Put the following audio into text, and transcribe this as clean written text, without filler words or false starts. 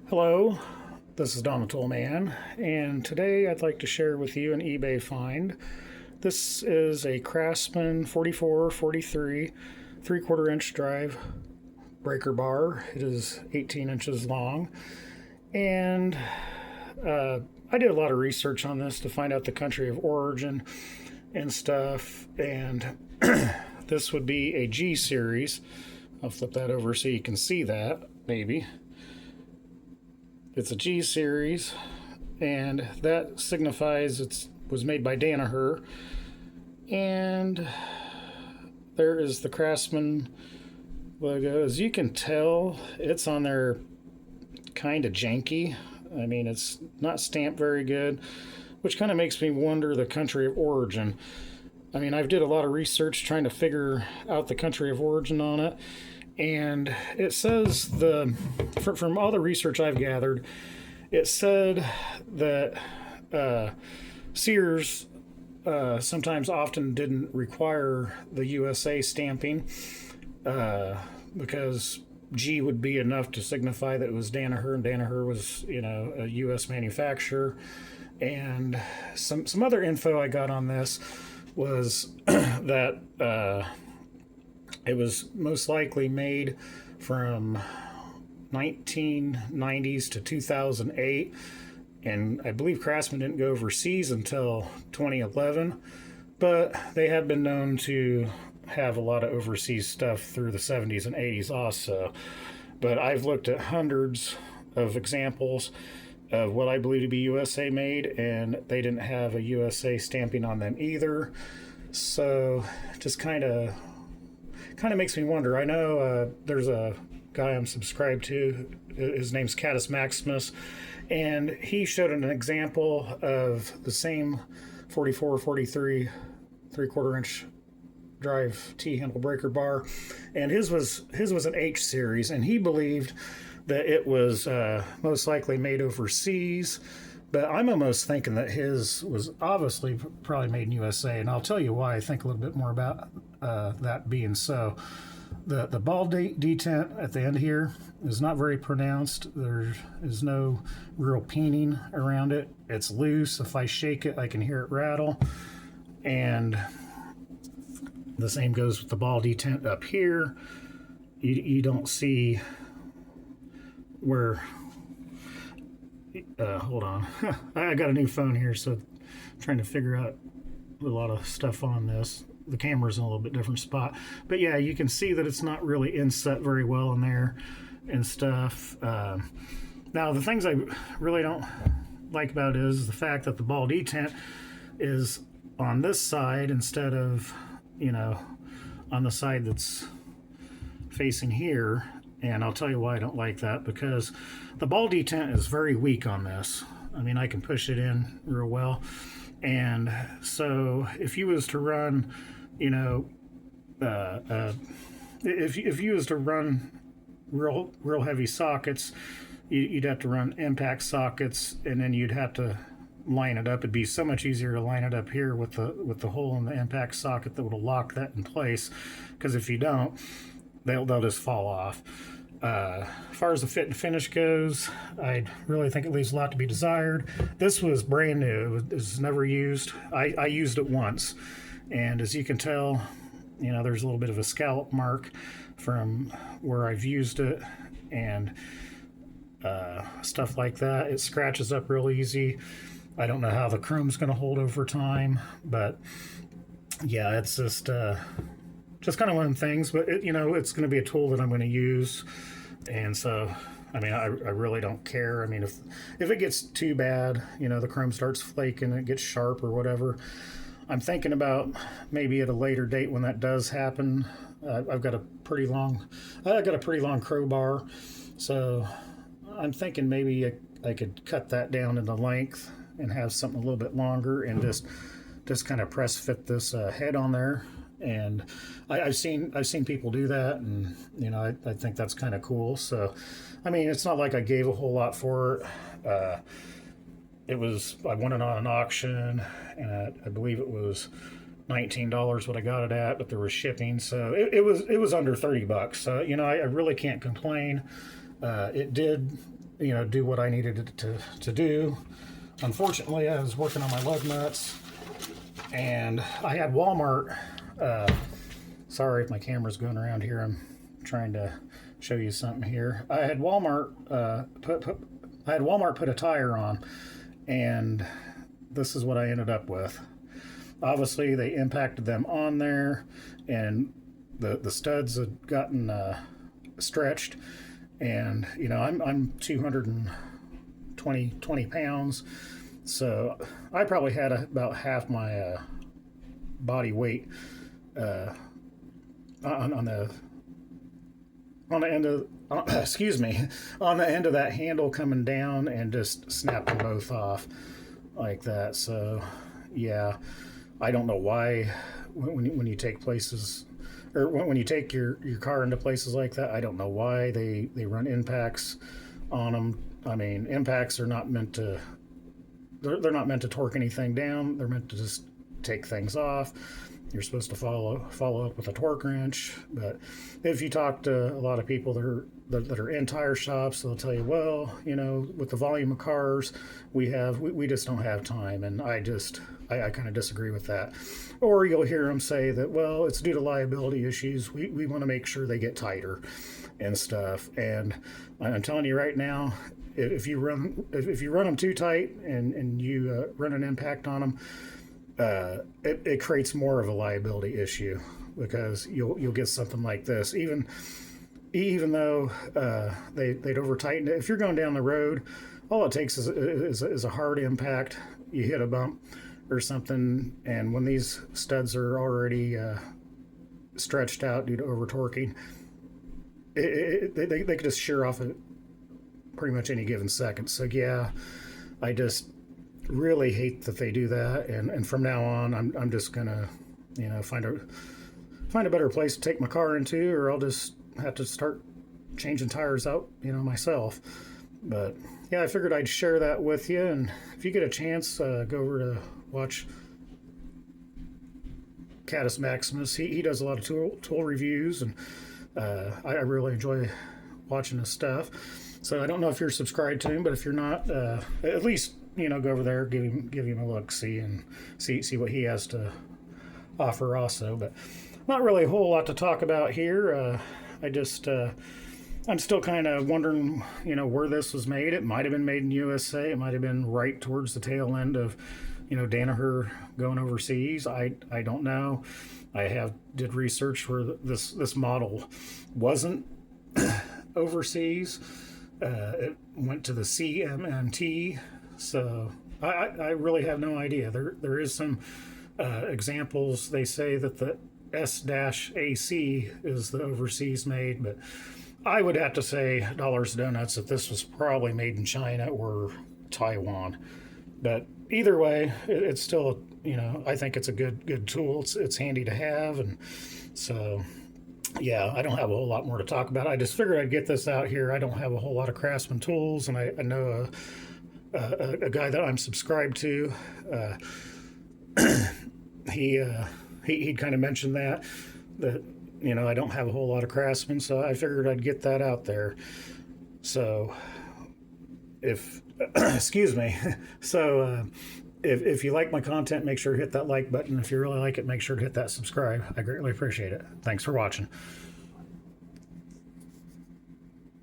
Hello, this is Don the Tool Man, and today I'd like to share with you an eBay find. This is a Craftsman 4443 3/4 inch drive breaker bar. It is 18 inches long, and I did a lot of research on this to find out the country of origin and stuff, and this would be a G-series. I'll flip that over so you can see that, maybe. It's a G-series, and that signifies it was made by Danaher. And there is the Craftsman logo. As you can tell, it's on there kind of janky. I mean, it's not stamped very good, which kind of makes me wonder the country of origin. I mean, I've did a lot of research trying to figure out the country of origin on it. And it says from all the research I've gathered, it said that Sears sometimes often didn't require the USA stamping because G would be enough to signify that it was Danaher, and Danaher was, a U.S. manufacturer. And some other info I got on this was that it was most likely made from 1990s to 2008, and I believe Craftsman didn't go overseas until 2011, but they have been known to have a lot of overseas stuff through the 70s and 80s also. But I've looked at hundreds of examples of what I believe to be USA made, and they didn't have a USA stamping on them either. So just kind of makes me wonder. I know there's a guy I'm subscribed to. His name's Catus Maximus, and he showed an example of the same 4443 3/4 inch drive T-handle breaker bar, and his was an H series, and he believed that it was most likely made overseas. But I'm almost thinking that his was obviously probably made in USA, and I'll tell you why I think a little bit more about that being so. The ball detent at the end here is not very pronounced. There is no real peening around it. It's loose. If I shake it, I can hear it rattle. And the same goes with the ball detent up here. You don't see where... hold on. I got a new phone here, so I'm trying to figure out a lot of stuff on this. The camera's in a little bit different spot. But yeah, you can see that it's not really inset very well in there and stuff. Now, the things I really don't like about it is the fact that the ball detent is on this side instead of, on the side that's facing here. And I'll tell you why I don't like that, because the ball detent is very weak on this. I mean, I can push it in real well. And so if you was to run, if you was to run real heavy sockets, you'd have to run impact sockets, and then you'd have to line it up. It'd be so much easier to line it up here with the hole in the impact socket that would lock that in place, because if you don't, they'll just fall off. As far as the fit and finish goes, I really think it leaves a lot to be desired. This was brand new. It was never used. I used it once, and as you can tell, there's a little bit of a scallop mark from where I've used it, and stuff like that. It scratches up real easy. I don't know how the chrome's going to hold over time, but yeah, it's just kind of one of the things. But it's going to be a tool that I'm going to use, and so I mean, I really don't care. I mean, if it gets too bad, the chrome starts flaking, it gets sharp or whatever, I'm thinking about maybe at a later date when that does happen. I've got a pretty long crowbar, so I'm thinking maybe I could cut that down into length and have something a little bit longer, and just kind of press fit this head on there. And I've seen people do that, and I think that's kind of cool. So I mean, it's not like I gave a whole lot for it. I won it on an auction, and I believe it was $19 what I got it at, but there was shipping, so it was under $30. So I really can't complain. It did do what I needed it to do. Unfortunately, I was working on my lug nuts, and I had Walmart. Sorry if my camera's going around here. I'm trying to show you something here. I had Walmart put a tire on, and this is what I ended up with. Obviously, they impacted them on there, and the studs had gotten stretched. And I'm 220 pounds, so I probably had about half my body weight on the end of excuse me, on the end of that handle coming down, and just snapped them both off like that. So yeah, I don't know why when you take places, or when you take your car into places like that, I don't know why they run impacts on them. I mean, impacts are not meant to, they're not meant to torque anything down. They're meant to just take things off. You're supposed to follow up with a torque wrench. But if you talk to a lot of people that are in tire shops, they'll tell you, well, with the volume of cars we just don't have time. And I kind of disagree with that. Or you'll hear them say that, well, it's due to liability issues. We want to make sure they get tighter and stuff. And I'm telling you right now, if you run them too tight and you run an impact on them, it creates more of a liability issue, because you'll get something like this. Even though they'd over tighten it, if you're going down the road, all it takes is a hard impact. You hit a bump or something, and when these studs are already stretched out due to over torquing, they could just shear off at pretty much any given second. So yeah, I just really hate that they do that, and from now on I'm just gonna find a better place to take my car into, or I'll just have to start changing tires out myself. But yeah, I figured I'd share that with you, and if you get a chance, go over to watch Catus Maximus. He does a lot of tool reviews, and I really enjoy watching his stuff. So I don't know if you're subscribed to him, but if you're not, at least go over there, give him a look, see what he has to offer also. But not really a whole lot to talk about here. I'm still kind of wondering, where this was made. It might have been made in USA. It might have been right towards the tail end of, Danaher going overseas. I don't know. I did research where this model wasn't overseas. It went to the CMMT. So I really have no idea. There is some examples. They say that the S-AC is the overseas made, but I would have to say dollars to donuts that this was probably made in China or Taiwan. But either way, it's still I think it's a good tool. It's handy to have, and so yeah, I don't have a whole lot more to talk about. I just figured I'd get this out here. I don't have a whole lot of Craftsman tools, and I know a guy that I'm subscribed to. He'd kind of mentioned that I don't have a whole lot of Craftsman, so I figured I'd get that out there. So if excuse me, so if you like my content, make sure to hit that like button. If you really like it, make sure to hit that subscribe. I greatly appreciate it. Thanks for watching.